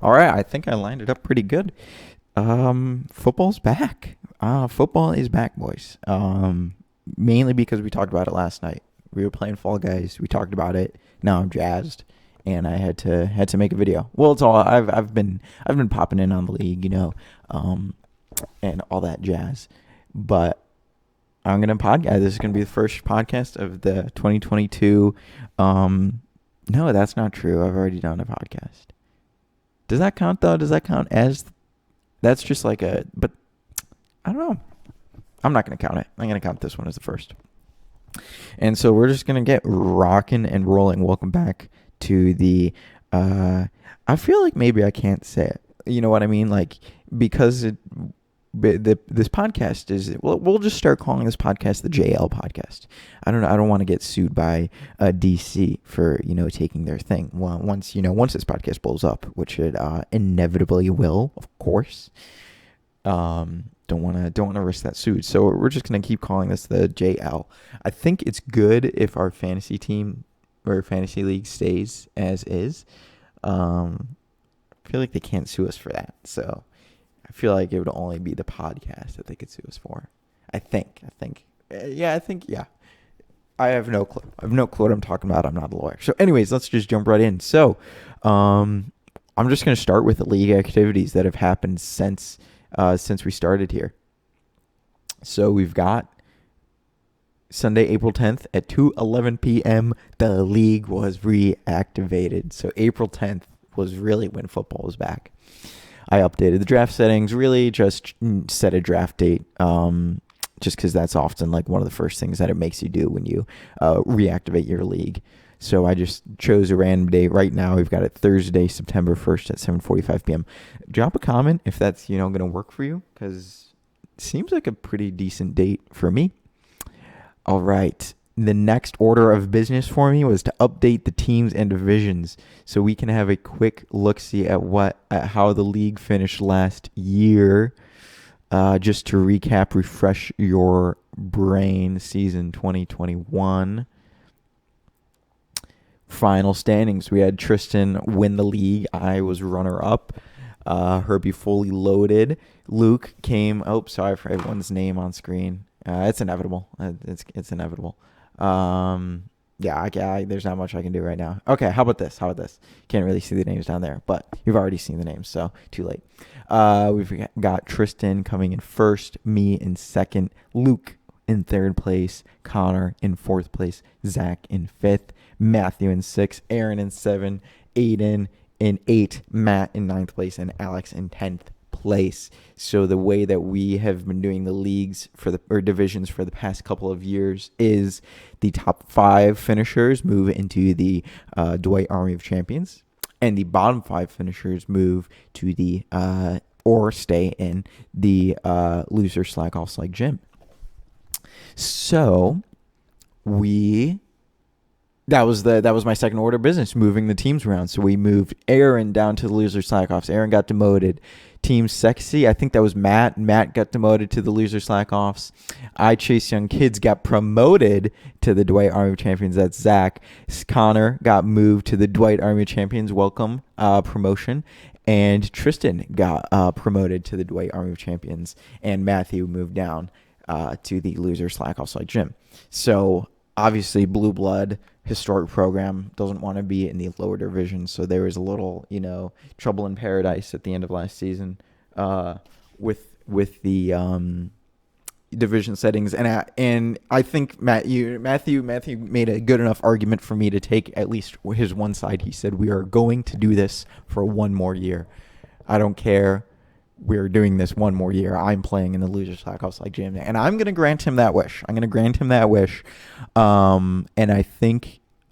All right, I think I lined it up pretty good. Football's back. Football is back, boys. Mainly because we talked about it last night. We were playing Fall Guys. We talked about it. Now I'm jazzed, and I had to make a video. Well, it's all I've been popping in on the league, um, and all that jazz. But I'm gonna podcast. This is gonna be the first podcast of the 2022. No, that's not true. I've already done a podcast. Does that count though? Does that count as that's just like a but I don't know. I'm not gonna count it. I'm gonna count this one as the first. And so we're just gonna get rocking and rolling. Welcome back to the I feel like maybe I can't say it. You know what I mean? Like because this podcast is we'll just start calling this podcast the JL podcast. I don't know. I don't want to get sued by DC for taking their thing. Well, once this podcast blows up, which it inevitably will, of course. Don't want to risk that suit. So we're just gonna keep calling this the JL. I think it's good if our fantasy team or fantasy league stays as is. I feel like they can't sue us for that. So I feel like it would only be the podcast that they could sue us for. I think. Yeah. I have no clue. I have no clue what I'm talking about. I'm not a lawyer. So anyways, let's just jump right in. So I'm just going to start with the league activities that have happened since we started here. So we've got Sunday, April 10th at 2:11 p.m. The league was reactivated. So April 10th was really when football was back. I updated the draft settings, really just set a draft date, just because that's often like one of the first things that it makes you do when you reactivate your league. So I just chose a random date. Right now we've got it Thursday, September 1st at 7:45 p.m. Drop a comment if that's going to work for you, because it seems like a pretty decent date for me. All right. The next order of business for me was to update the teams and divisions so we can have a quick look-see at how the league finished last year. Just to recap, refresh your brain, season 2021. Final standings. We had Tristan win the league. I was runner-up. Herbie fully loaded. Luke came... Oh, sorry for everyone's name on screen. It's inevitable. It's inevitable. There's not much I can do right now. Okay, how about this? Can't really see the names down there, but you've already seen the names, so too late. We've got Tristan coming in first, me in second, Luke in third place, Connor in fourth place, Zach in fifth, Matthew in sixth, Aaron in seventh, Aiden in eighth, Matt in ninth place, and Alex in 10th place. So the way that we have been doing the leagues or divisions for the past couple of years is the top 5 finishers move into the Dwight Army of Champions, and the bottom 5 finishers move to the or stay in the loser slack off slack gym. So that was my second order of business, moving the teams around. So we moved Aaron down to the loser slack offs. Aaron got demoted. Team Sexy, I think that was Matt. Matt got demoted to the loser slack offs. I Chase Young Kids got promoted to the Dwight Army of Champions. That's Zach. Connor got moved to the Dwight Army of Champions welcome promotion. And Tristan got promoted to the Dwight Army of Champions. And Matthew moved down to the loser slack off slack gym. So obviously Blue Blood historic program doesn't want to be in the lower division, so there was a little trouble in paradise at the end of last season with the division settings, and I think Matthew made a good enough argument for me to take at least his one side. He said, we are going to do this for one more year. I don't care, we're doing this one more year. I'm playing in the loser slack off slack gym, and I'm going to grant him that wish. And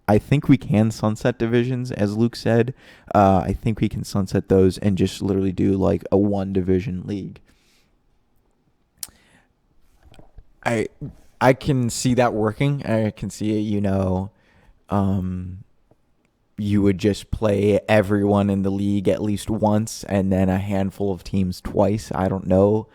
I think we can sunset divisions, as Luke said. I think we can sunset those and just literally do like a 1-division league. I can see that working. I can see it, you would just play everyone in the league at least once and then a handful of teams twice. I don't know.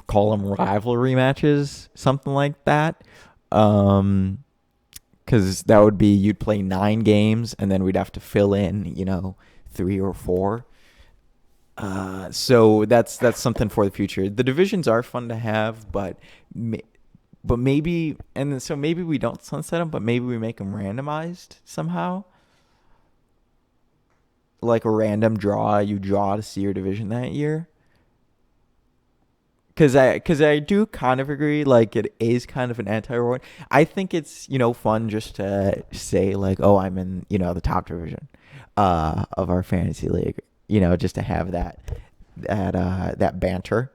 Call them rivalry matches, something like that. Because that would be, you'd play 9 games and then we'd have to fill in, 3 or 4. So that's something for the future. The divisions are fun to have, but maybe, and so maybe we don't sunset them, but maybe we make them randomized somehow, like a random draw. You draw to see your division that year. Cause I do kind of agree. Like it is kind of an anti-reward. I think it's fun just to say like, oh, I'm in the top division, of our fantasy league. Just to have that banter.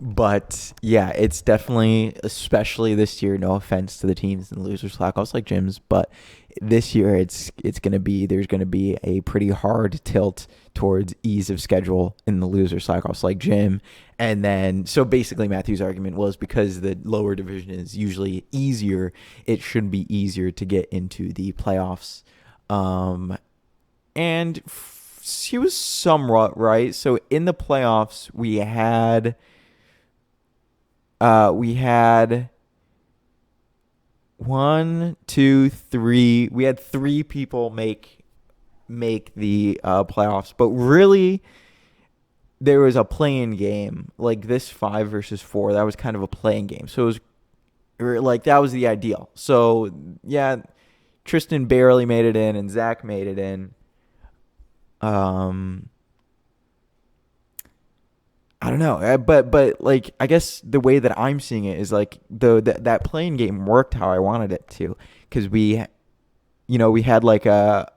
But yeah, it's definitely, especially this year. No offense to the teams in the losers slack, also like Jim's, but this year it's gonna be there's gonna be a pretty hard tilt towards ease of schedule in the loser slack, also like Jim. And then so basically Matthew's argument was because the lower division is usually easier, it should be easier to get into the playoffs. Um, and she was somewhat right. So in the playoffs, we had one, two, three. We had three people make the playoffs, but really there was a playing game like this 5 versus 4. That was kind of a playing game, so it was like that was the ideal. So yeah, Tristan barely made it in, and Zach made it in. Um, I don't know, but like I guess the way that I'm seeing it is like that playing game worked how I wanted it to, because we had like a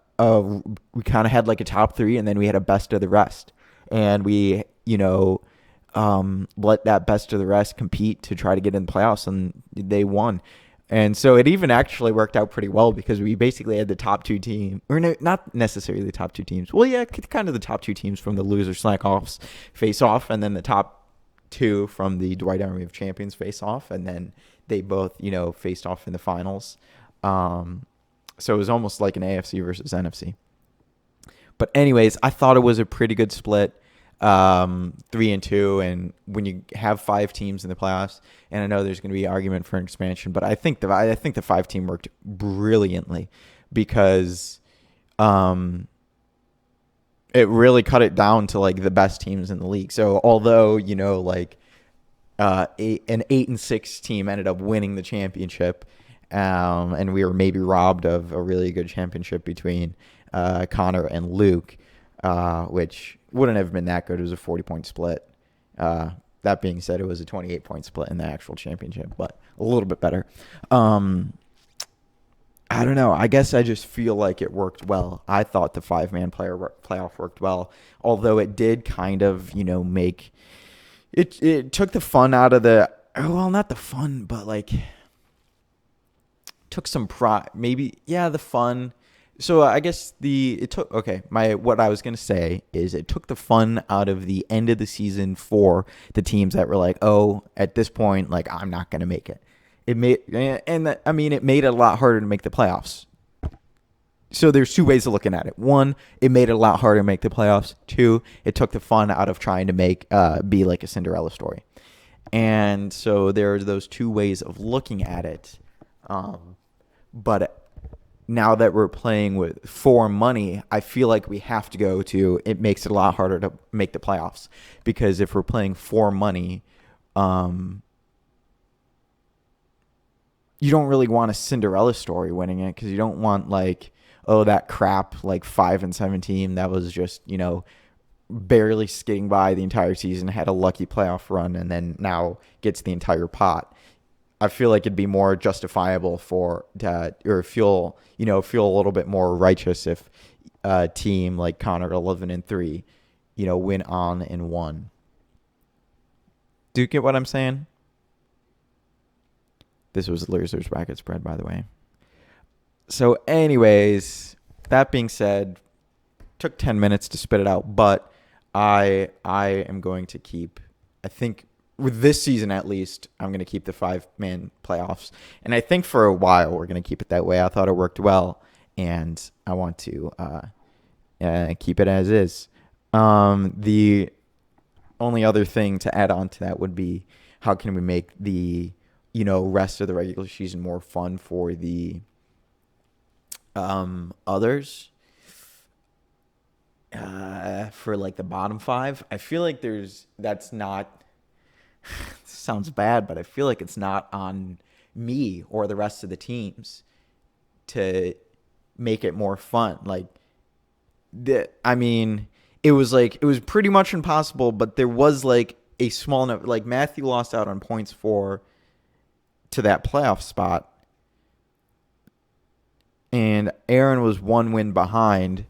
we kind of had like a top three, and then we had a best of the rest, and we let that best of the rest compete to try to get in the playoffs, and they won. And so it even actually worked out pretty well because we basically had the top two team, or no, not necessarily the top two teams. Well, yeah, kind of the top two teams from the loser slack offs face off, and then the top two from the Dwight Army of Champions face off, and then they both faced off in the finals. Um, so it was almost like an AFC versus NFC. But anyways, I thought it was a pretty good split, 3-2, and when you have five teams in the playoffs, and I know there's going to be argument for an expansion, but I think the five team worked brilliantly because um, it really cut it down to like the best teams in the league. So although like an 8-6 team ended up winning the championship, and we were maybe robbed of a really good championship between Connor and Luke, which wouldn't have been that good. It was a 40-point split. That being said, it was a 28-point split in the actual championship, but a little bit better. I don't know. I guess I just feel like it worked well. I thought the five-man playoff worked well, although it did kind of, make it. It took the fun out of the. Well, not the fun, but like took some pride. Maybe, yeah, the fun. So I guess it took, okay, what I was going to say is it took the fun out of the end of the season for the teams that were like, oh, at this point, like I'm not going to make it. It made it a lot harder to make the playoffs. So there's two ways of looking at it. One, it made it a lot harder to make the playoffs. Two, it took the fun out of trying to be like a Cinderella story. And so there are those two ways of looking at it. But now that we're playing for money, I feel like we have to go to, it makes it a lot harder to make the playoffs, because if we're playing for money, you don't really want a Cinderella story winning it, because you don't want like, oh, that crap like 5-7 team that was just barely skidding by the entire season, had a lucky playoff run, and then now gets the entire pot. I feel like it'd be more justifiable for that, or feel a little bit more righteous if a team like Connor 11-3, went on and won. Do you get what I'm saying? This was losers bracket spread, by the way. So, anyways, that being said, took 10 minutes to spit it out, but I am going to keep. I think with this season at least, I'm going to keep the 5-man playoffs. And I think for a while we're going to keep it that way. I thought it worked well, and I want to keep it as is. The only other thing to add on to that would be, how can we make the rest of the regular season more fun for the others? For like the bottom five, I feel like that's not, sounds bad, but I feel like it's not on me or the rest of the teams to make it more fun. Like, I mean, it was pretty much impossible, but there was like a small enough, like Matthew lost out on points for to that playoff spot, and Aaron was one win behind.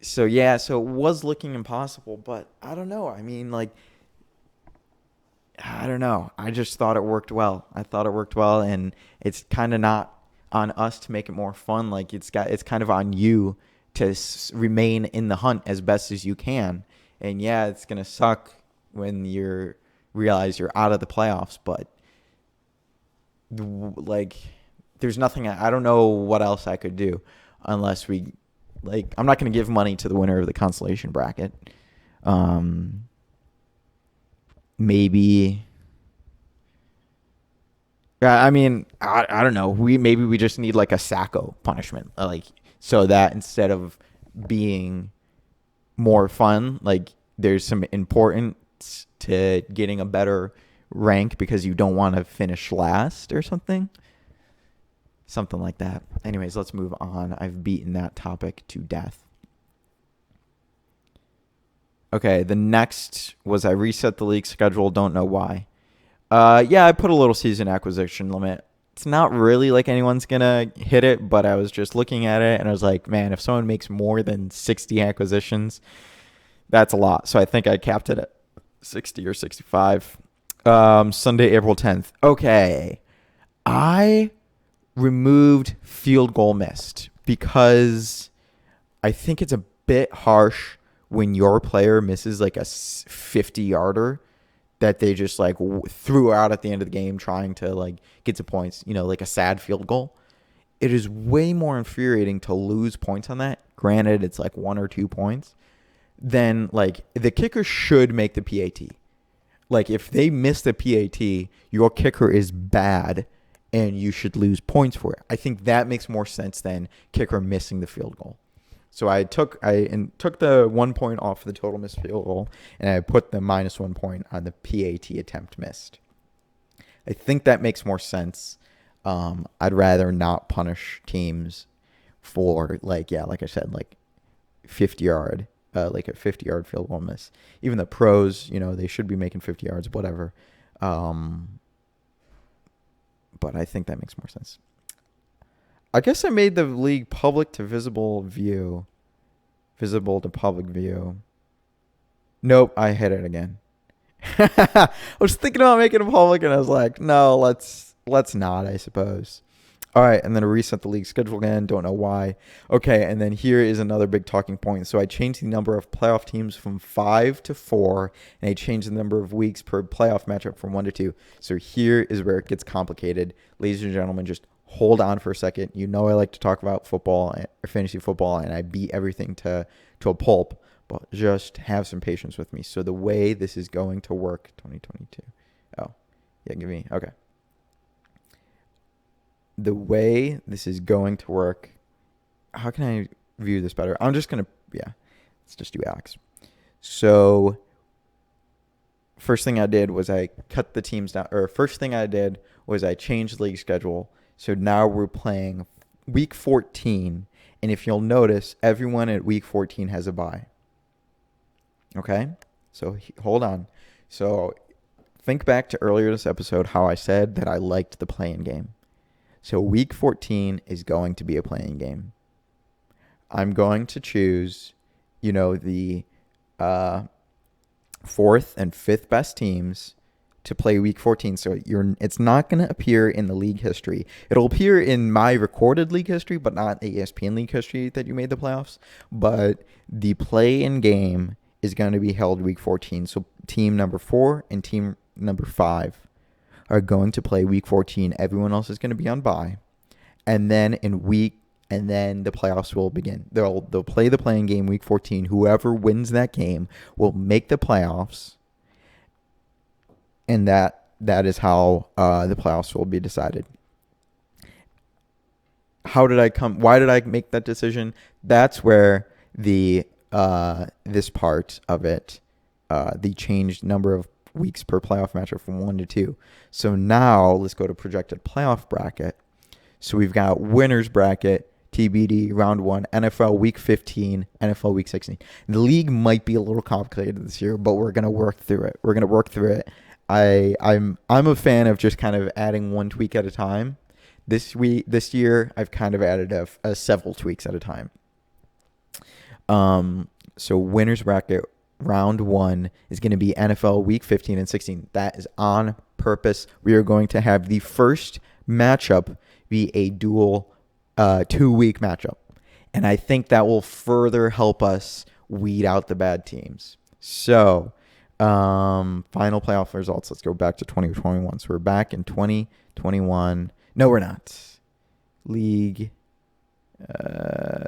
So yeah, so it was looking impossible, but I don't know. I mean, like, I don't know. I just thought it worked well. I thought it worked well, and it's kind of not on us to make it more fun. Like, it's kind of on you to remain in the hunt as best as you can. And yeah, it's gonna suck when you realize you're out of the playoffs, but like, there's nothing. I don't know what else I could do unless we, like, I'm not gonna give money to the winner of the consolation bracket. Maybe. Yeah, I mean, I don't know. Maybe we just need like a Sacco punishment, like, so that instead of being more fun, like, there's some importance to getting a better rank because you don't want to finish last or something like that. Anyways, let's move on. I've beaten that topic to death. Okay, the next was I reset the league schedule. Don't know why. Yeah, I put a little season acquisition limit. It's not really like anyone's going to hit it, but I was just looking at it and I was like, man, if someone makes more than 60 acquisitions, that's a lot. So I think I capped it at 60 or 65. Sunday, April 10th. Okay. I removed field goal missed because I think it's a bit harsh when your player misses like a 50-yarder that they just like threw out at the end of the game trying to like get some points, like a sad field goal. It is way more infuriating to lose points on that. Granted, it's like 1 or 2 points. Then like the kicker should make the PAT. Like, if they miss the PAT, your kicker is bad and you should lose points for it. I think that makes more sense than kicker missing the field goal. So I took the 1 point off the total missed field goal, and I put the -1 point on the PAT attempt missed. I think that makes more sense. I'd rather not punish teams for like I said, like 50-yard, like a 50-yard field goal miss. Even the pros, they should be making 50 yards, whatever. But I think that makes more sense. I guess I made the league public to visible view. Visible to public view. Nope, I hit it again. I was thinking about making it public, and I was like, no, let's not, I suppose. All right, and then I reset the league schedule again. Don't know why. Okay, and then here is another big talking point. So I changed the number of playoff teams from 5 to 4, and I changed the number of weeks per playoff matchup from 1 to 2. So here is where it gets complicated. Ladies and gentlemen, just hold on for a second. I like to talk about football or fantasy football, and I beat everything to a pulp, but just have some patience with me. So the way this is going to work, 2022. Oh, yeah, okay. The way this is going to work, how can I view this better? I'm just going to, let's just do Alex. So first thing I did was I cut the teams down, or first thing I did was I changed the league schedule. So now we're playing week 14, and if you'll notice, everyone at week 14 has a bye. Okay? So hold on. So think back to earlier this episode how I said that I liked the play-in game. So week 14 is going to be a play-in game. I'm going to choose, the 4th and 5th best teams to play week 14. So it's not going to appear in the league history. It'll appear in my recorded league history, but not the ESPN league history that you made the playoffs. But the play-in game is going to be held week 14. So team number 4 and team number 5 are going to play week 14. Everyone else is going to be on bye. And then the playoffs will begin. They'll play the play-in game week 14. Whoever wins that game will make the playoffs. And that is how the playoffs will be decided. Why did I make that decision? That's where the this part of it, the changed number of weeks per playoff matchup from 1 to 2. So now let's go to projected playoff bracket. So we've got winners bracket, TBD, round 1, NFL week 15, NFL week 16. The league might be a little complicated this year, but we're going to work through it. I'm a fan of just kind of adding one tweak at a time. This year, I've kind of added a several tweaks at a time. So winners bracket round 1 is going to be NFL week 15 and 16. That is on purpose. We are going to have the first matchup be a dual 2-week matchup. And I think that will further help us weed out the bad teams. So final playoff results. Let's go back to 2021. So we're back in 2021. No, we're not. League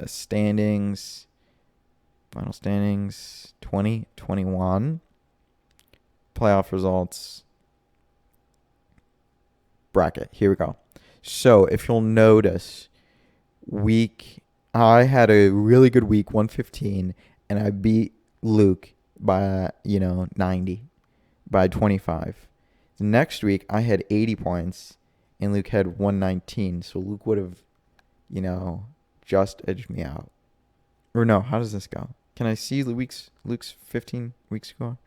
standings. Final standings 2021. Playoff results. Bracket. Here we go. So if you'll notice, I had a really good week, 115, and I beat Luke by 90, by 25. Next week I had 80 points, and Luke had 119. So Luke would have, just edged me out. Or no, how does this go? Can I see Luke's 15 week score?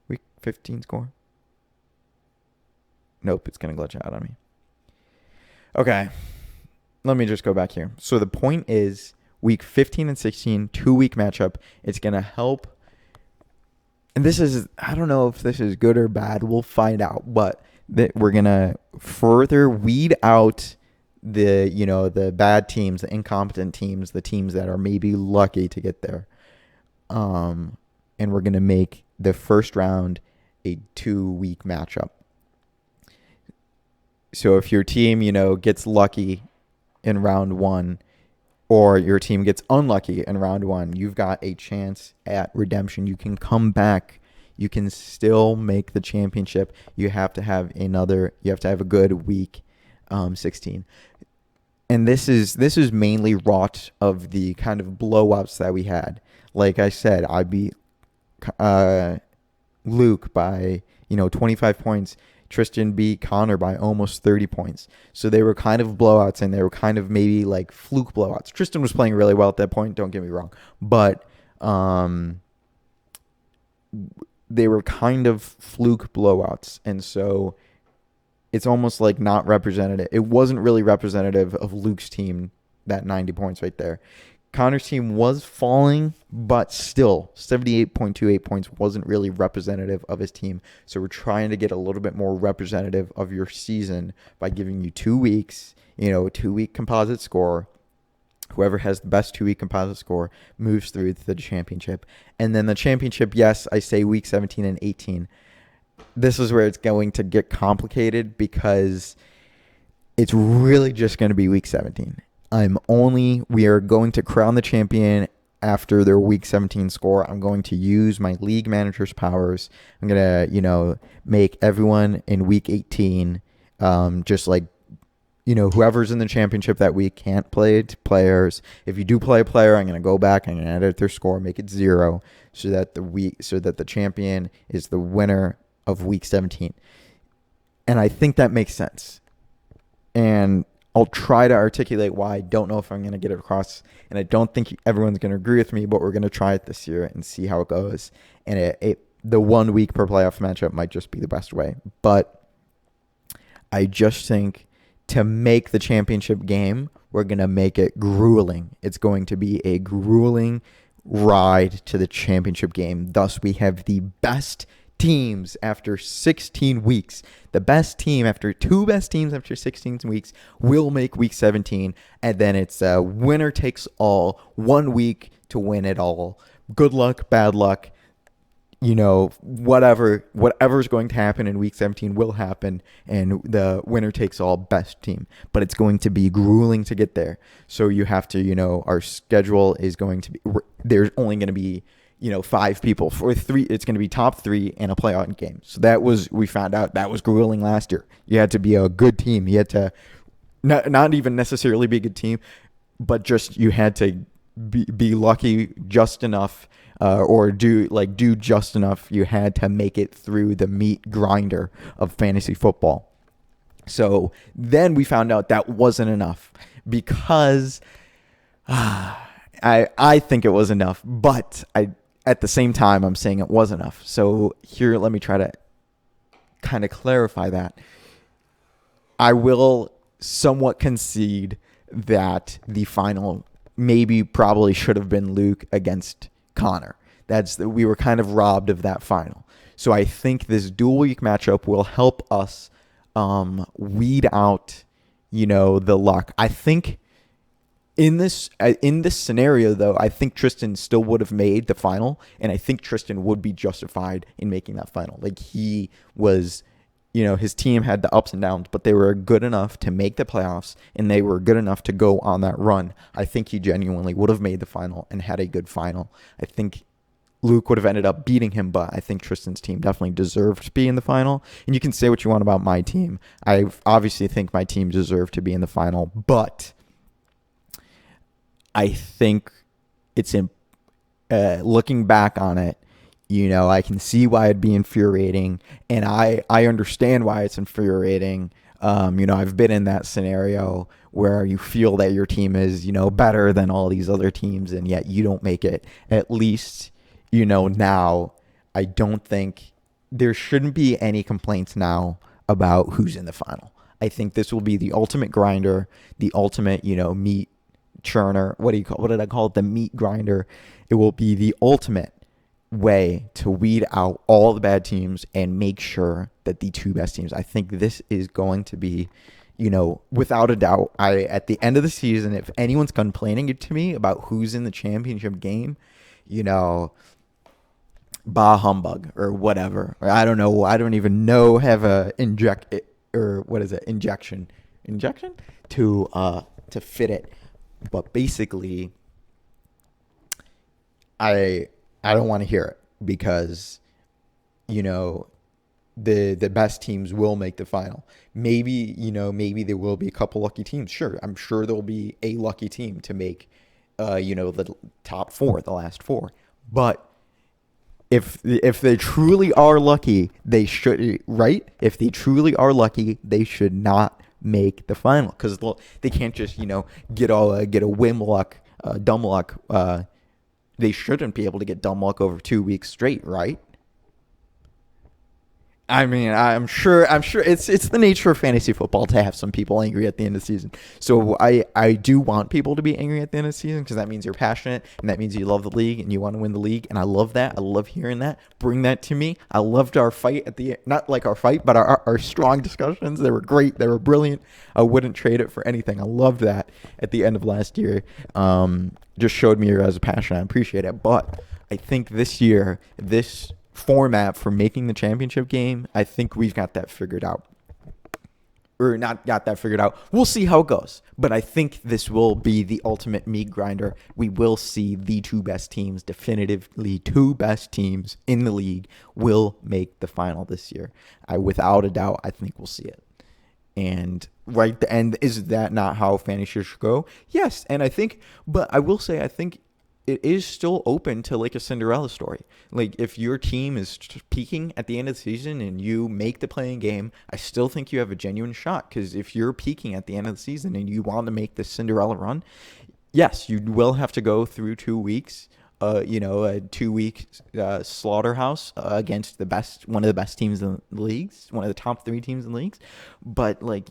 Week 15 score? Nope, it's going to glitch out on me. Okay, let me just go back here. So the point is, week 15 and 16, 2-week matchup. It's going to help. And I don't know if this is good or bad. We'll find out. But we're going to further weed out the bad teams, the incompetent teams, the teams that are maybe lucky to get there. And we're going to make the first round a 2-week matchup. So if your team, gets lucky in round 1, or your team gets unlucky in round 1, you've got a chance at redemption. You can come back. You can still make the championship. You have to have a good week 16. And this is mainly wrought of the kind of blowouts that we had. Like I said, I beat Luke by 25 points. Tristan beat Connor by almost 30 points. So they were kind of blowouts, and they were kind of maybe like fluke blowouts. Tristan was playing really well at that point, don't get me wrong. But they were kind of fluke blowouts. And so it's almost like not representative. It wasn't really representative of Luke's team, that 90 points right there. Connor's team was falling, but still, 78.28 points wasn't really representative of his team. So we're trying to get a little bit more representative of your season by giving you 2 weeks, a 2-week composite score. Whoever has the best 2-week composite score moves through to the championship. And then the championship, yes, I say week 17 and 18. This is where it's going to get complicated because it's really just going to be week 17. We are going to crown the champion after their week 17 score. I'm going to use my league manager's powers. I'm going to, make everyone in week 18, just like, whoever's in the championship that week can't play players. If you do play a player, I'm going to go back and edit their score, make it 0 so that the champion is the winner of week 17. And I think that makes sense. And I'll try to articulate why. I don't know if I'm going to get it across, and I don't think everyone's going to agree with me, but we're going to try it this year and see how it goes. And the 1 week per playoff matchup might just be the best way. But I just think to make the championship game, we're going to make it grueling. It's going to be a grueling ride to the championship game. Thus, we have the best teams after 16 weeks. The best team after 16 weeks will make week 17, and then it's winner takes all, 1 week to win it all. Good luck, bad luck, whatever's going to happen in week 17 will happen, and the winner takes all, best team. But it's going to be grueling to get there. So you have to, our schedule is going to be, there's only going to be 5 people for 3. It's going to be top 3 and a playoff game. So we found out that was grueling last year. You had to be a good team. You had to not even necessarily be a good team, but just you had to be lucky just enough, or do just enough. You had to make it through the meat grinder of fantasy football. So then we found out that wasn't enough, because I think it was enough, but at the same time I'm saying it was enough. So here, let me try to kind of clarify that. I will somewhat concede that the final probably should have been Luke against Connor. We were kind of robbed of that final. So I think this dual week matchup will help us weed out, the luck. I think in this scenario, though, I think Tristan still would have made the final, and I think Tristan would be justified in making that final. Like, he was, his team had the ups and downs, but they were good enough to make the playoffs, and they were good enough to go on that run. I think he genuinely would have made the final and had a good final. I think Luke would have ended up beating him, but I think Tristan's team definitely deserved to be in the final. And you can say what you want about my team. I obviously think my team deserved to be in the final, but I think it's looking back on it, I can see why it'd be infuriating, and I understand why it's infuriating. I've been in that scenario where you feel that your team is, better than all these other teams, and yet you don't make it. At least, now I don't think there shouldn't be any complaints now about who's in the final. I think this will be the ultimate grinder, the ultimate, meat churner. What did I call it? The meat grinder. It will be the ultimate way to weed out all the bad teams and make sure that the two best teams. I think this is going to be, without a doubt, at the end of the season, if anyone's complaining to me about who's in the championship game, bah humbug or whatever. Or I don't know. I don't even know. Have a injection to fit it. But basically, I don't want to hear it, because, the best teams will make the final. Maybe there will be a couple lucky teams. Sure, I'm sure there'll be a lucky team to make, the top four, the last four. But if they truly are lucky, they should, right? If they truly are lucky, they should not make the final, because they can't just get a whim luck, dumb luck. They shouldn't be able to get dumb luck over 2 weeks straight, right? I mean, I'm sure it's the nature of fantasy football to have some people angry at the end of the season. So I do want people to be angry at the end of the season, because that means you're passionate, and that means you love the league and you want to win the league. And I love that. I love hearing that. Bring that to me. I loved our fight not like our fight, but our strong discussions. They were great. They were brilliant. I wouldn't trade it for anything. I loved that at the end of last year. Just showed me your guys' passion. I appreciate it. But I think this year, this format for making the championship game, I think we've got that figured out. Or not got that figured out. We'll see how it goes. But I think this will be the ultimate meat grinder. We will see the two best teams, definitively two best teams in the league, will make the final this year. Without a doubt, I think we'll see it. And is that not how fantasy should go? Yes, and I will say, I think it is still open to like a Cinderella story. Like, if your team is peaking at the end of the season and you make the playing game, I still think you have a genuine shot. Because if you're peaking at the end of the season and you want to make the Cinderella run, yes, you will have to go through 2 weeks, a 2-week slaughterhouse against one of the best teams in the leagues, one of the top 3 teams in the leagues. But like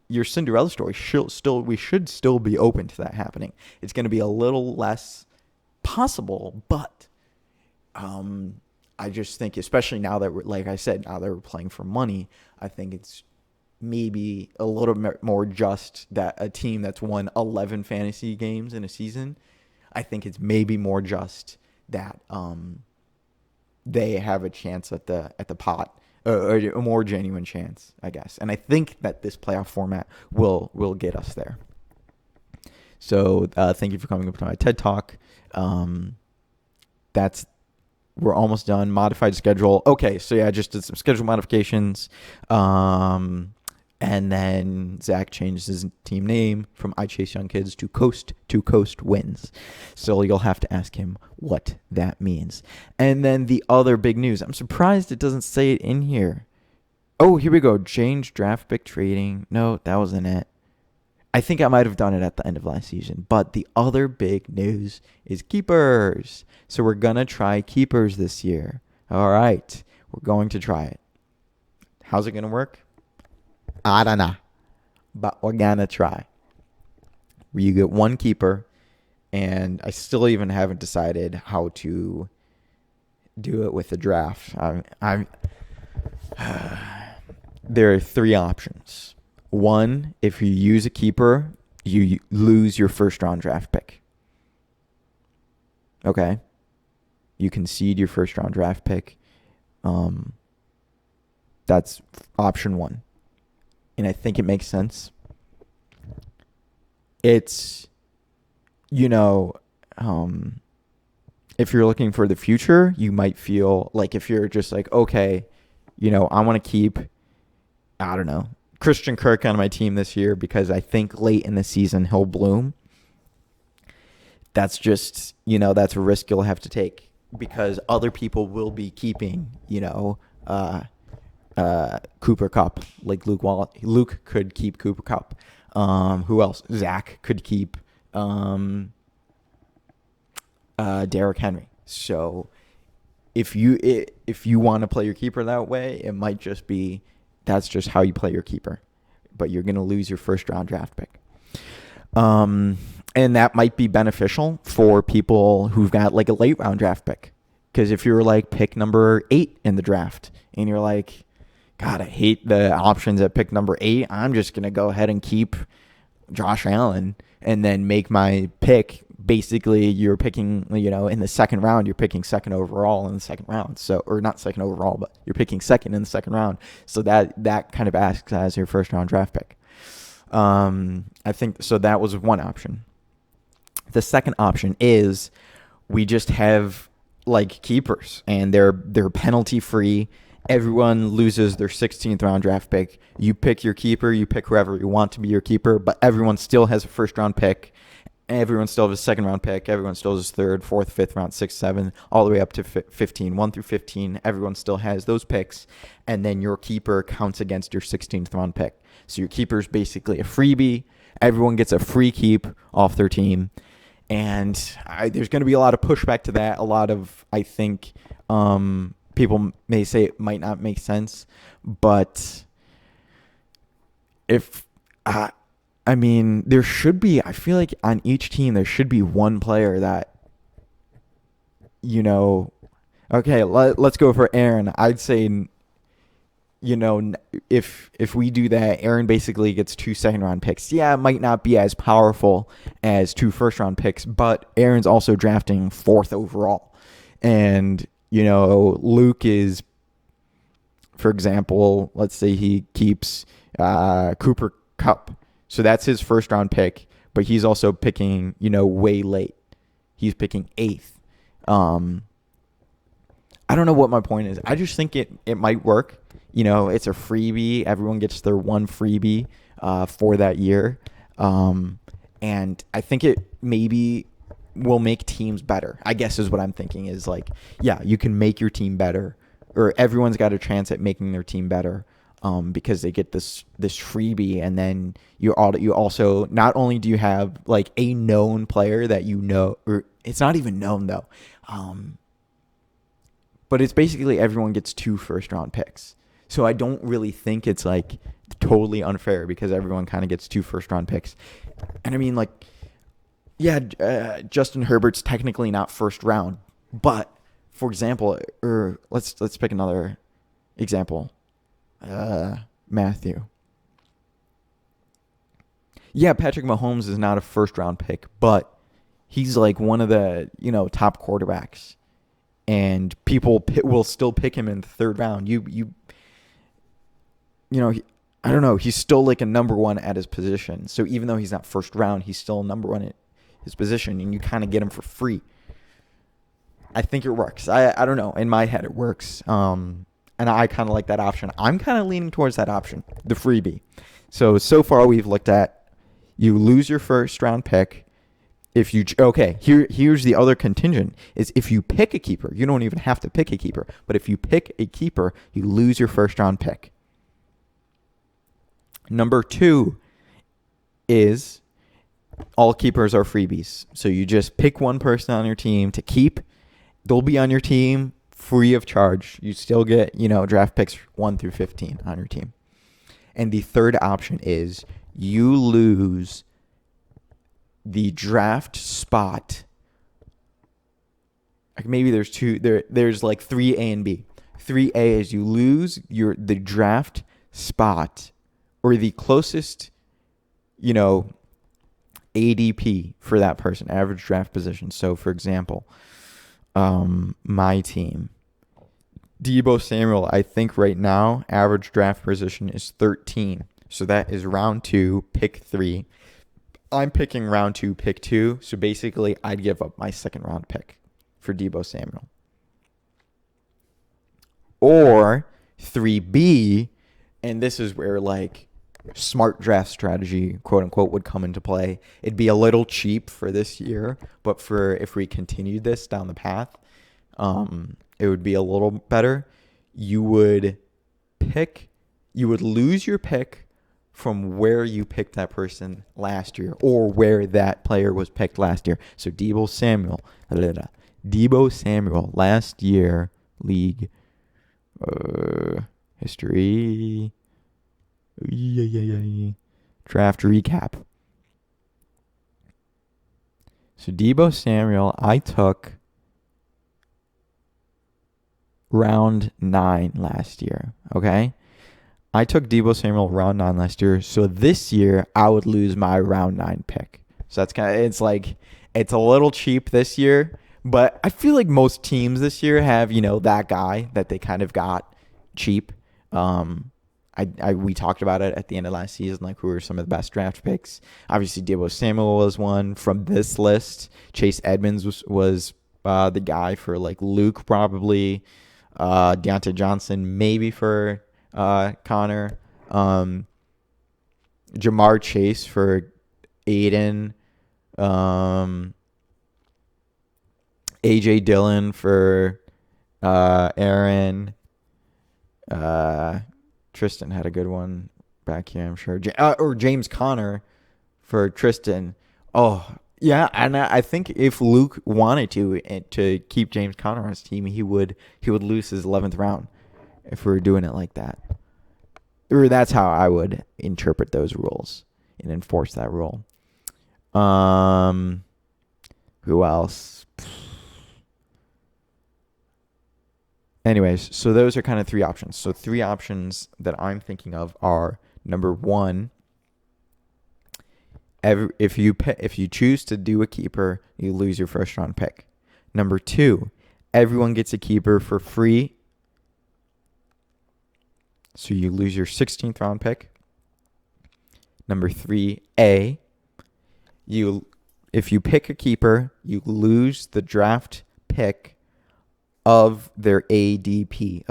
your Cinderella story we should still be open to that happening. It's going to be a little less possible, but I just think, especially now that we're playing for money, I think it's maybe a little bit more just that a team that's won 11 fantasy games in a season, I think it's maybe more just that they have a chance at the pot. Or a more genuine chance, I guess. And I think that this playoff format will get us there. So thank you for coming up to my TED Talk. We're almost done. Modified schedule. Okay, so yeah, just did some schedule modifications. And And then Zach changed his team name from I Chase Young Kids to Coast Wins. So you'll have to ask him what that means. And then the other big news. I'm surprised it doesn't say it in here. Oh, here we go. Change draft pick trading. No, that wasn't it. I think I might have done it at the end of last season. But the other big news is keepers. So we're going to try keepers this year. All right. We're going to try it. How's it going to work? I don't know. But we're going to try. You get one keeper. And I still even haven't decided how to do it with the draft. There are three options. One, if you use a keeper, you lose your first round draft pick. Okay? You concede your first round draft pick. That's option one. And I think it makes sense. It's, if you're looking for the future, you might feel like if you're just like, okay, I want to keep, I don't know, Christian Kirk on my team this year because I think late in the season he'll bloom. That's just, that's a risk you'll have to take because other people will be keeping, Cooper Kupp, like Luke could keep Cooper Kupp. Who else? Zach could keep Derrick Henry. So if you want to play your keeper that way, it might just be that's just how you play your keeper. But you're going to lose your first round draft pick. And that might be beneficial for people who've got like a late round draft pick. Because if you're like pick number 8 in the draft and you're like, God, I hate the options at pick number 8. I'm just going to go ahead and keep Josh Allen and then make my pick. Basically, you're picking, in the second round, you're picking second overall in the second round. So, or not second overall, but you're picking second in the second round. So that kind of acts as your first round draft pick. I think, so that was one option. The second option is we just have like keepers and they're penalty free. Everyone loses their 16th round draft pick. You pick your keeper, you pick whoever you want to be your keeper, but everyone still has a first round pick. Everyone still has a second round pick. Everyone still has third, fourth, fifth round, sixth, seventh, all the way up to 15, 1 through 15. Everyone still has those picks. And then your keeper counts against your 16th round pick. So your keeper is basically a freebie. Everyone gets a free keep off their team. And there's going to be a lot of pushback to that. A lot of, I think, people may say it might not make sense. But if... there should be, I feel like on each team, there should be one player that, okay, let's go for Aaron. I'd say, if we do that, Aaron basically gets 2 second-round picks. Yeah, it might not be as powerful as 2 first-round picks, but Aaron's also drafting 4th overall. And, Luke is, for example, let's say he keeps Cooper Kupp. So that's his first round pick, but he's also picking, way late. He's picking 8th. I don't know what my point is. I just think it might work. It's a freebie. Everyone gets their one freebie for that year. And I think it maybe will make teams better, I guess is what I'm thinking is like, yeah, you can make your team better, or everyone's got a chance at making their team better. Because they get this freebie, and then you also not only do you have like a known player that or it's not even known though, but it's basically everyone gets 2 first round picks. So I don't really think it's like totally unfair because everyone kind of gets 2 first round picks, and I mean like, yeah, Justin Herbert's technically not first round, but for example, or let's pick another example. Matthew. Yeah, Patrick Mahomes is not a first round pick, but he's like one of the, top quarterbacks. And people will still pick him in the 3rd round. I don't know, he's still like a number 1 at his position. So even though he's not first round, he's still number 1 at his position, and you kind of get him for free. I think it works. I don't know. In my head, it works. And I kind of like that option. I'm kind of leaning towards that option, the freebie. So far we've looked at you lose your first round pick. Here's the other contingent is if you pick a keeper, you don't even have to pick a keeper. But if you pick a keeper, you lose your first round pick. Number 2 is all keepers are freebies. So you just pick one person on your team to keep. They'll be on your team free of charge. You still get, draft picks 1 through 15 on your team. And the third option is you lose the draft spot. Like maybe there's two. There's like 3A and B. 3A is you lose the draft spot or the closest, ADP for that person, average draft position. So, for example, my team, Deebo Samuel, I think right now average draft position is 13. So that is round 2, pick 3. I'm picking round 2, pick 2. So basically, I'd give up my second round pick for Deebo Samuel. Or 3B, and this is where like smart draft strategy, quote unquote, would come into play. It'd be a little cheap for this year, but for if we continued this down the path, it would be a little better. You would lose your pick from where you picked that person last year or where that player was picked last year. So Deebo Samuel last year, league history, draft recap. So Deebo Samuel, I took round 9 last year, okay? I took Deebo Samuel round 9 last year. So this year, I would lose my round 9 pick. So that's it's a little cheap this year. But I feel like most teams this year have, that guy that they kind of got cheap. We talked about it at the end of last season, like who were some of the best draft picks. Obviously, Deebo Samuel was one from this list. Chase Edmonds was the guy for like Luke probably. Deontay Johnson maybe for Connor. Jamar Chase for Aiden. AJ Dillon for Aaron. Tristan had a good one back here, I'm sure. Or James Conner for Tristan. Oh, yeah, and I think if Luke wanted to keep James Conner on his team, he would lose his 11th round if we were doing it like that. Or that's how I would interpret those rules and enforce that rule. Who else? Anyways, so those are kind of 3 options. So 3 options that I'm thinking of are, number 1, if you choose to do a keeper, you lose your first round pick. Number 2, everyone gets a keeper for free. So you lose your 16th round pick. Number 3A, if you pick a keeper, you lose the draft pick of their ADP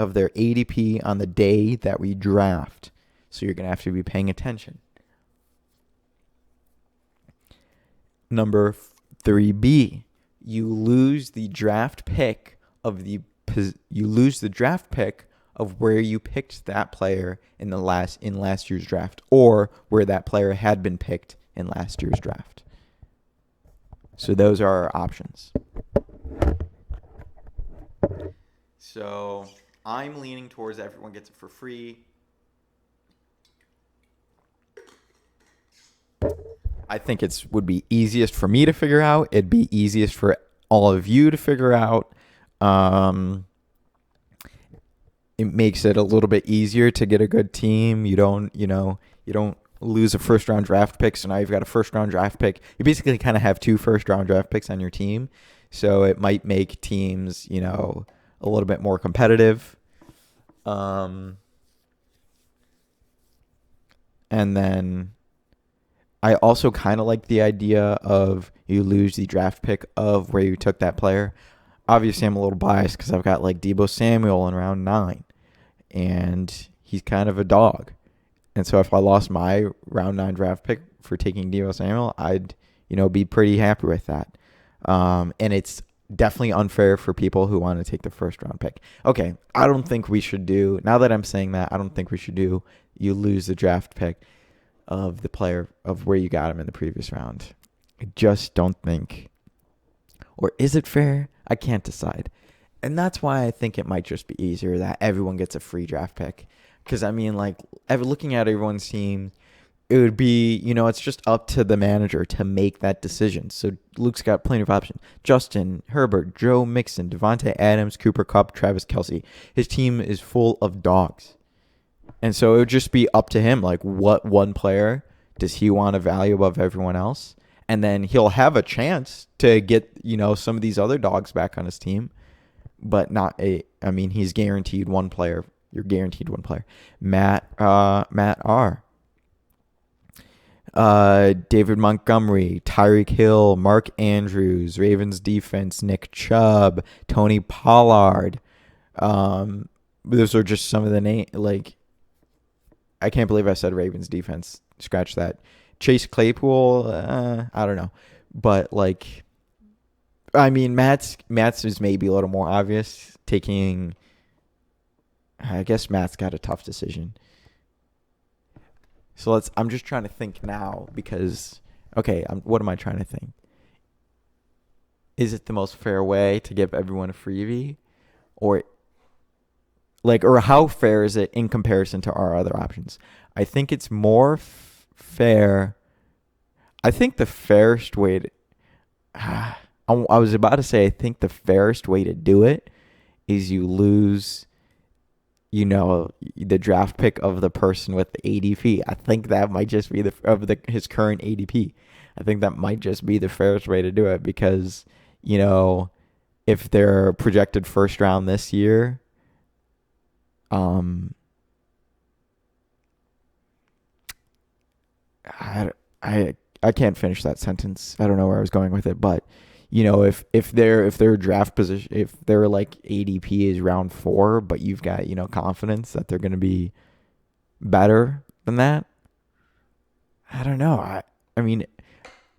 on the day that we draft. So you're going to have to be paying attention. Number 3B, you lose the draft pick of where you picked that player in last year's draft, or where that player had been picked in last year's draft. So those are our options. So I'm leaning towards everyone gets it for free. I think would be easiest for me to figure out. It'd be easiest for all of you to figure out. It makes it a little bit easier to get a good team. You don't lose a first round draft pick. So now you've got a first round draft pick. You basically kind of have 2 first round draft picks on your team. So it might make teams, a little bit more competitive. And then I also kind of like the idea of you lose the draft pick of where you took that player. Obviously, I'm a little biased because I've got like Deebo Samuel in round 9. and he's kind of a dog. And so if I lost my round 9 draft pick for taking Deebo Samuel, I'd, be pretty happy with that. And it's definitely unfair for people who want to take the first round pick. Okay, I don't think we should do, now that I'm saying that, I don't think we should do you lose the draft pick of the player of where you got him in the previous round. I just don't think. Or is it fair? I can't decide. And that's why I think it might just be easier that everyone gets a free draft pick. Because, looking at everyone's team, it would be, it's just up to the manager to make that decision. So Luke's got plenty of options. Justin, Herbert, Joe Mixon, Devontae Adams, Cooper Kupp, Travis Kelce. His team is full of dogs. And so it would just be up to him, like, what one player does he want to value above everyone else? And then he'll have a chance to get, some of these other dogs back on his team. But he's guaranteed one player. You're guaranteed one player. Matt R. David Montgomery, Tyreek Hill, Mark Andrews, Ravens defense, Nick Chubb, Tony Pollard. Those are just some of the names. Like, I can't believe I said Ravens defense. Scratch that. Chase Claypool, I don't know. But, Matt's is maybe a little more obvious. I guess Matt's got a tough decision. So I'm just trying to think now because, what am I trying to think? Is it the most fair way to give everyone a freebie? Or how fair is it in comparison to our other options? I think it's more fair. I think the fairest way to, I was about to say, I think the fairest way to do it is you lose, the draft pick of the person with the ADP. I think that might just be his current ADP. I think that might just be the fairest way to do it because, if they're projected first round this year, I can't finish that sentence. I don't know where I was going with it, but if their draft position, if their ADP is round 4, but you've got confidence that they're going to be better than that, I don't know.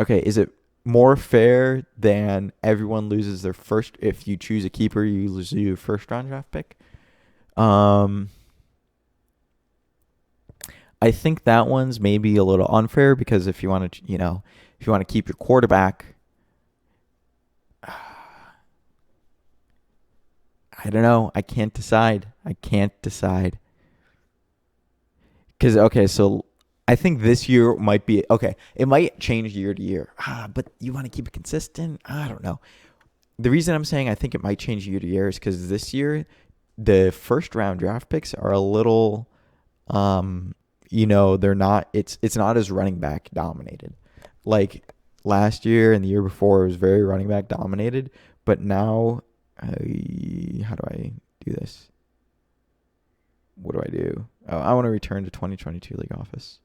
Is it more fair than everyone loses their first? If you choose a keeper, you lose your first round draft pick. I think that one's maybe a little unfair because if you want to keep your quarterback, I don't know. I can't decide. Because, so I think this year might be, it might change year to year. But you want to keep it consistent? I don't know. The reason I'm saying I think it might change year to year is because this year, the first round draft picks are a little, they're not, it's not as running back dominated. Like last year and the year before, it was very running back dominated. But now, how do I do this? What do I do? Oh, I want to return to 2022 League Office.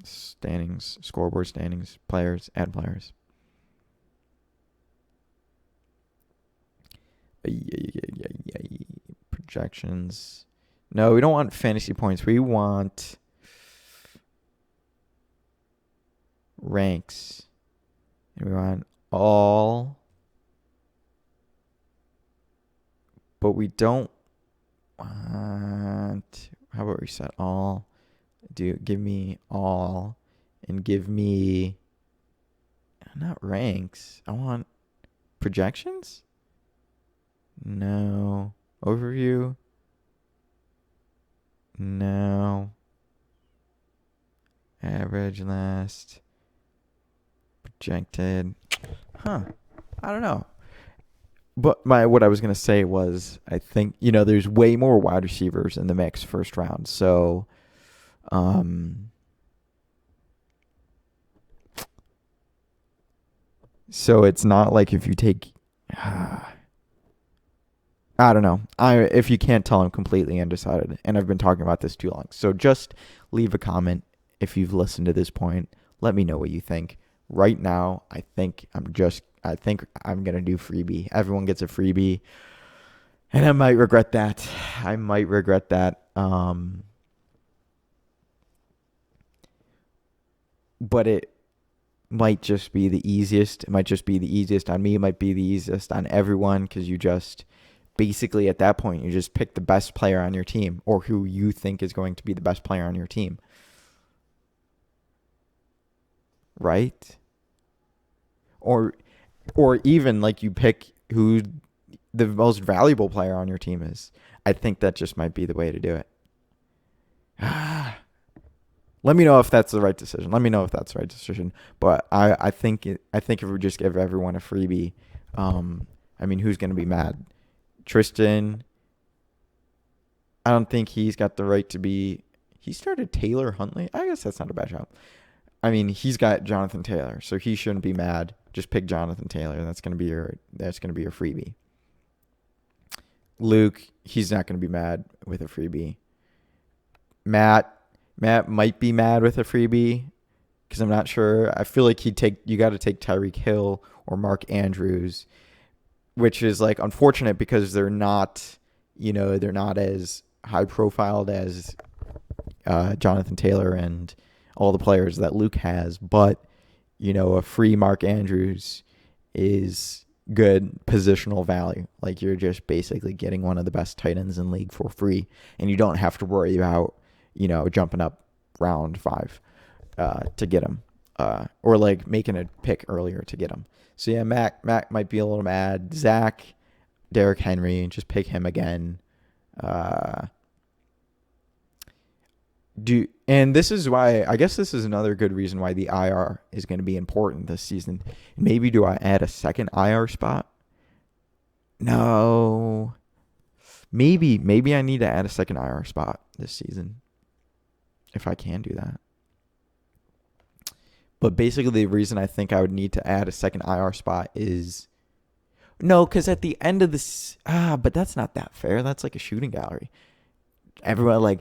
Standings, scoreboard standings, players, add players. Projections. No, we don't want fantasy points. We want ranks. And we want all. But we don't want. How about we set all? Give me all. And give me. Not ranks. I want projections? No. Overview? No. Average last. Projected. I don't know. But what I was going to say was, I think, there's way more wide receivers in the mix first round. So, so it's not like if you take, I don't know. If you can't tell, I'm completely undecided. And I've been talking about this too long. So just leave a comment if you've listened to this point. Let me know what you think. Right now, I think I'm going to do freebie. Everyone gets a freebie. And I might regret that. I might regret that. But it might just be the easiest. It might just be the easiest on me. It might be the easiest on everyone because you just basically at that point you just pick the best player on your team or who you think is going to be the best player on your team. Right? Or even like you pick who the most valuable player on your team is. I think that just might be the way to do it. Let me know if that's the right decision. But I think if we just give everyone a freebie, I mean, who's going to be mad? Tristan, I don't think he's got the right to be. He started Taylor Huntley. I guess that's not a bad job. I mean, he's got Jonathan Taylor, so he shouldn't be mad. Just pick Jonathan Taylor. That's going to be your freebie. Luke, he's not going to be mad with a freebie. Matt might be mad with a freebie because I'm not sure. I feel like you got to take Tyreek Hill or Mark Andrews, which is like unfortunate because they're not as high profiled as Jonathan Taylor and all the players that Luke has. But, a free Mark Andrews is good positional value. Like you're just basically getting one of the best tight ends in league for free, and you don't have to worry about jumping up round 5 to get him, or like making a pick earlier to get him. So yeah, Mac might be a little mad. Zach, Derrick Henry, just pick him again. And this is why I guess this is another good reason why the IR is going to be important this season. Maybe do I add a second IR spot? No. Maybe I need to add a second IR spot this season. If I can do that. But basically the reason I think I would need to add a second IR spot is because at the end of this but that's not that fair. That's like a shooting gallery. Everyone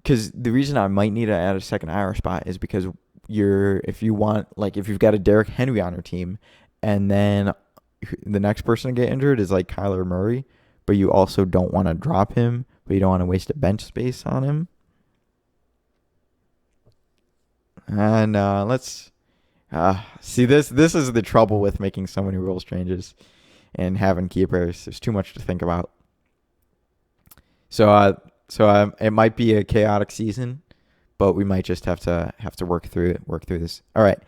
because the reason I might need to add a second IR spot is because if you've got a Derrick Henry on your team and then the next person to get injured is like Kyler Murray, but you also don't want to drop him, but you don't want to waste a bench space on him. And let's see this. This is the trouble with making so many rules changes and having keepers. There's too much to think about. So it might be a chaotic season, but we might just have to work through this. All right.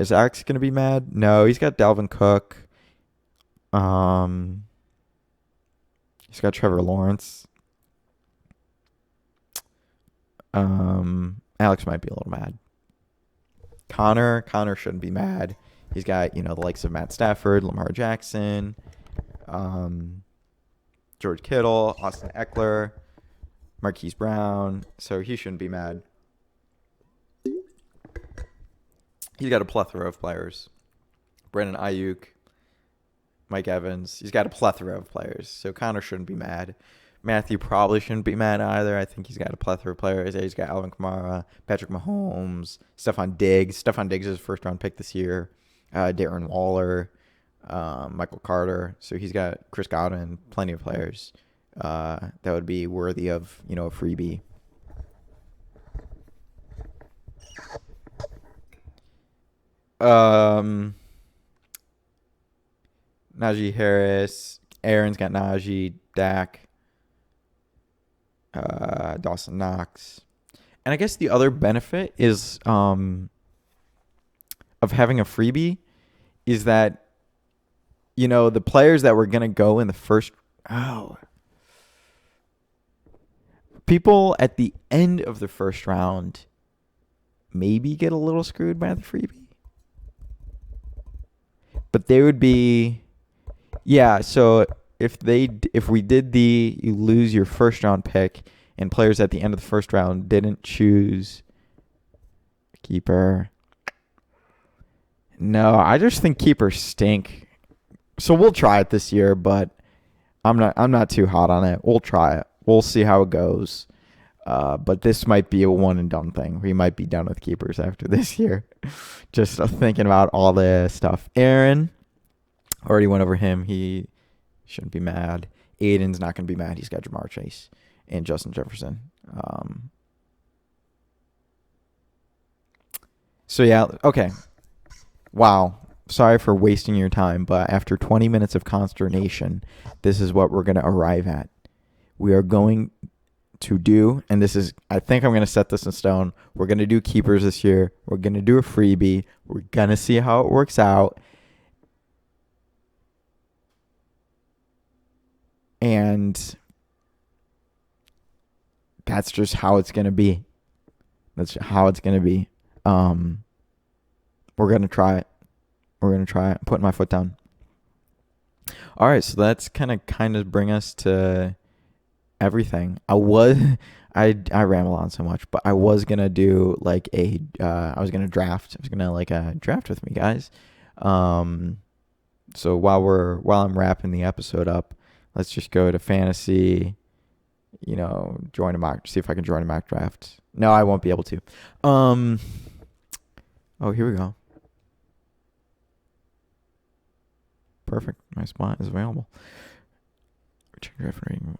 Is Alex gonna be mad? No, he's got Dalvin Cook. He's got Trevor Lawrence. Alex might be a little mad. Connor shouldn't be mad. He's got, the likes of Matt Stafford, Lamar Jackson, George Kittle, Austin Eckler, Marquise Brown. So he shouldn't be mad. He's got a plethora of players. Brandon Ayuk, Mike Evans. He's got a plethora of players. So Connor shouldn't be mad. Matthew probably shouldn't be mad either. I think he's got a plethora of players. He's got Alvin Kamara, Patrick Mahomes, Stephon Diggs. Stephon Diggs is a first-round pick this year. Darren Waller, Michael Carter. So he's got Chris Godwin, plenty of players that would be worthy of, a freebie. Najee Harris. Aaron's got Najee, Dak. Dawson Knox. And I guess the other benefit is of having a freebie is that the players that were going to go in the first people at the end of the first round maybe get a little screwed by the freebie. But they would be so if we did you lose your first round pick and players at the end of the first round didn't choose keeper. No, I just think keepers stink. So we'll try it this year, but I'm not too hot on it. We'll try it. We'll see how it goes. But this might be a one and done thing. We might be done with keepers after this year. Just thinking about all the stuff. Aaron, already went over him. He Shouldn't be mad. Aiden's not going to be mad. He's got Jamar Chase and Justin Jefferson. So, yeah, okay. Wow. Sorry for wasting your time, but after 20 minutes of consternation, this is what we're going to arrive at. We are going to do, and this is, I think I'm going to set this in stone. We're going to do keepers this year. We're going to do a freebie. We're going to see how it works out. And that's just how it's going to be. That's how it's going to be. We're going to try it. We're going to try it. I'm putting my foot down. All right, so that's kind of bring us to everything. I ramble on so much, but I was going to do like I was going to draft. I was going to like a draft with me, guys. So while I'm wrapping the episode up, let's just go to fantasy, join a mock, see if I can join a mock draft. No, I won't be able to. Oh, here we go. Perfect. My spot is available.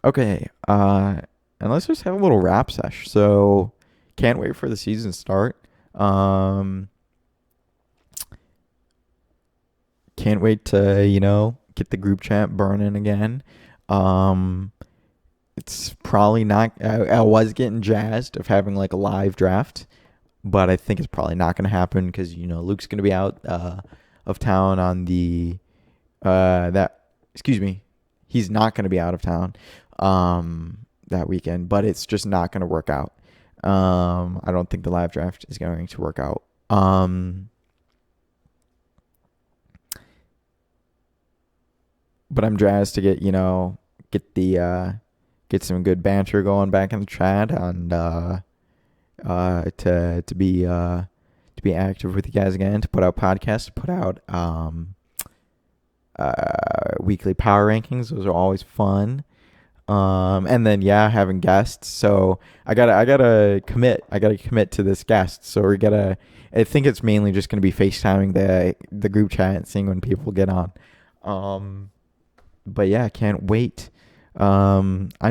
Okay. And let's just have a little wrap sesh. So can't wait for the season to start. Can't wait to, get the group chat burning again. It's probably not, I was getting jazzed of having like a live draft, but I think it's probably not going to happen because, Luke's going to be out of town on the, he's not going to be out of town that weekend, but it's just not going to work out. I don't think the live draft is going to work out. But I'm jazzed to get get some good banter going back in the chat and to be active with you guys again, to put out podcasts, to put out weekly power rankings. Those are always fun. And then having guests. So I gotta commit to this guest. So I think it's mainly just gonna be FaceTiming the group chat and seeing when people get on. But I can't wait. I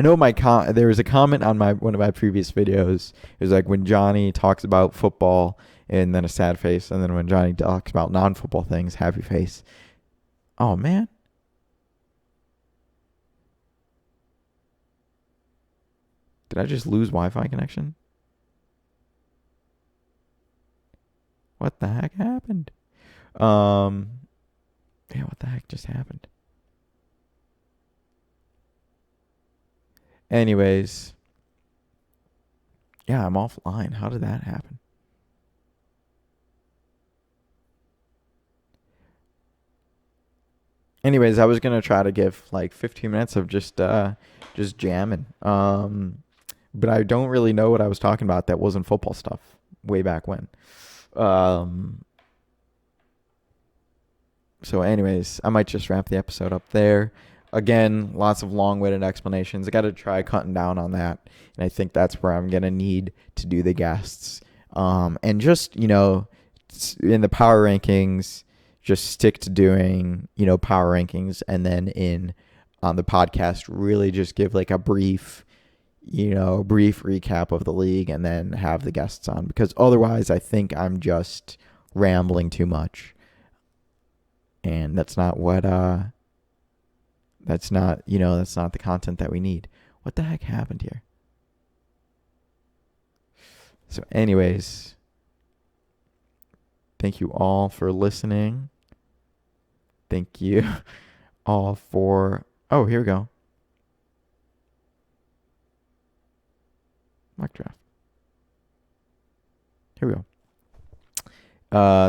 know there was a comment on one of my previous videos. It was like when Johnny talks about football and then a sad face, and then when Johnny talks about non-football things, happy face. Oh man. Did I just lose Wi-Fi connection? What the heck happened? What the heck just happened? Anyways, I'm offline. How did that happen? Anyways, I was gonna try to give like 15 minutes of just jamming. But I don't really know what I was talking about that wasn't football stuff way back when. So anyways, I might just wrap the episode up there. Again, lots of long-winded explanations. I got to try cutting down on that. And I think that's where I'm going to need to do the guests. And just, in the power rankings, just stick to doing, power rankings. And then on the podcast, really just give like a brief recap of the league and then have the guests on. Because otherwise, I think I'm just rambling too much. And that's not what... That's not the content that we need. What the heck happened here? So anyways, thank you all for listening. Thank you all for... Oh, here we go. Mock draft. Here we go.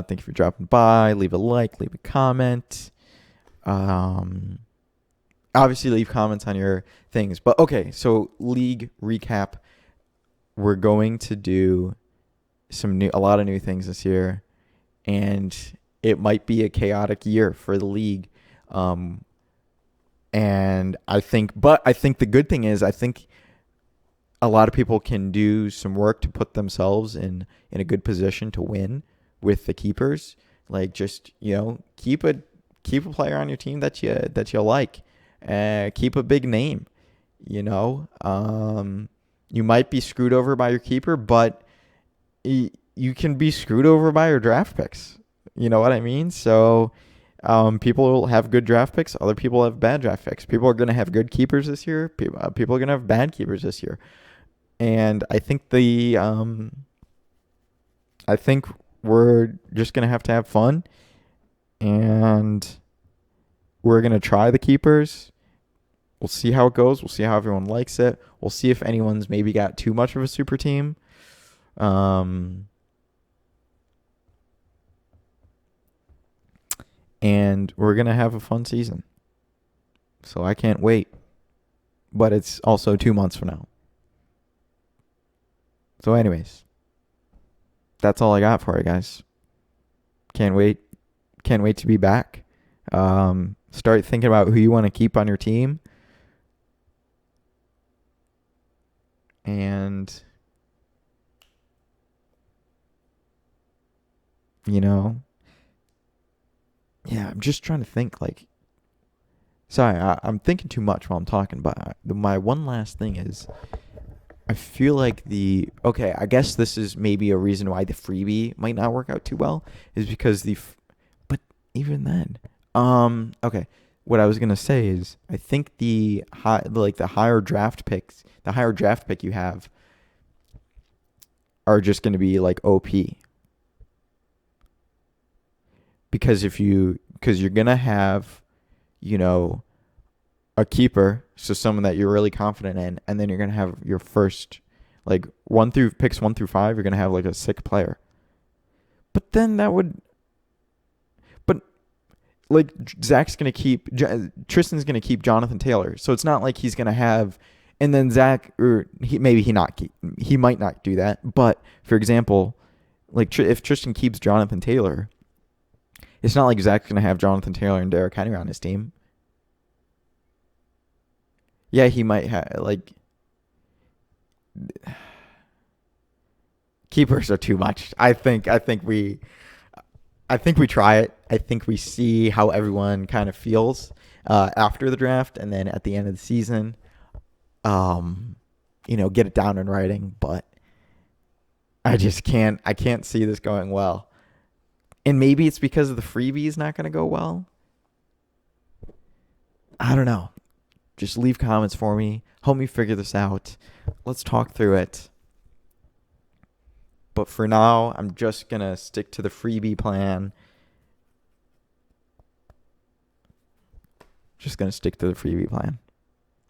Thank you for dropping by. Leave a like, leave a comment. Obviously, leave comments on your things. But okay, so league recap. We're going to do a lot of new things this year, and it might be a chaotic year for the league. And I think the good thing is, I think a lot of people can do some work to put themselves in a good position to win with the keepers. Like just keep a player on your team that you like. keep a big name. You might be screwed over by your keeper, but you can be screwed over by your draft picks. You know what I mean? So people will have good draft picks. Other people have bad draft picks. People are going to have good keepers this year. People are going to have bad keepers this year. And I think I think we're just going to have fun. And we're going to try the keepers. We'll see how it goes. We'll see how everyone likes it. We'll see if anyone's maybe got too much of a super team. And we're going to have a fun season. So I can't wait. But it's also 2 months from now. So anyways, that's all I got for you guys. Can't wait. Can't wait to be back. Start thinking about who you want to keep on your team. And, yeah, I'm just trying to think, sorry, I'm thinking too much while I'm talking, but my one last thing is, I feel like I guess this is maybe a reason why the freebie might not work out too well, is because but even then, okay, what I was going to say is, I think the higher draft pick you have are just going to be OP. Because you're going to have, a keeper, so someone that you're really confident in, and then you're going to have your first, picks 1 through 5, you're going to have a sick player. But then Zach's going to Tristan's going to keep Jonathan Taylor. So it's not like he's going to have, and then Zach, or he might not do that. But for example, if Tristan keeps Jonathan Taylor, it's not like Zach's going to have Jonathan Taylor and Derrick Henry on his team. Yeah, he might have, keepers are too much. I think we try it. I think we see how everyone kind of feels after the draft, and then at the end of the season, get it down in writing. But I can't see this going well. And maybe it's because of the freebie is not going to go well. I don't know. Just leave comments for me. Help me figure this out. Let's talk through it. But for now, I'm just going to stick to the freebie plan.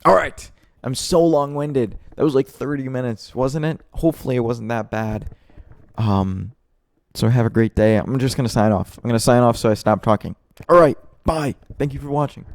All right. I'm so long-winded. That was 30 minutes, wasn't it? Hopefully it wasn't that bad. So have a great day. I'm just going to sign off. I'm going to sign off so I stop talking. All right. Bye. Thank you for watching.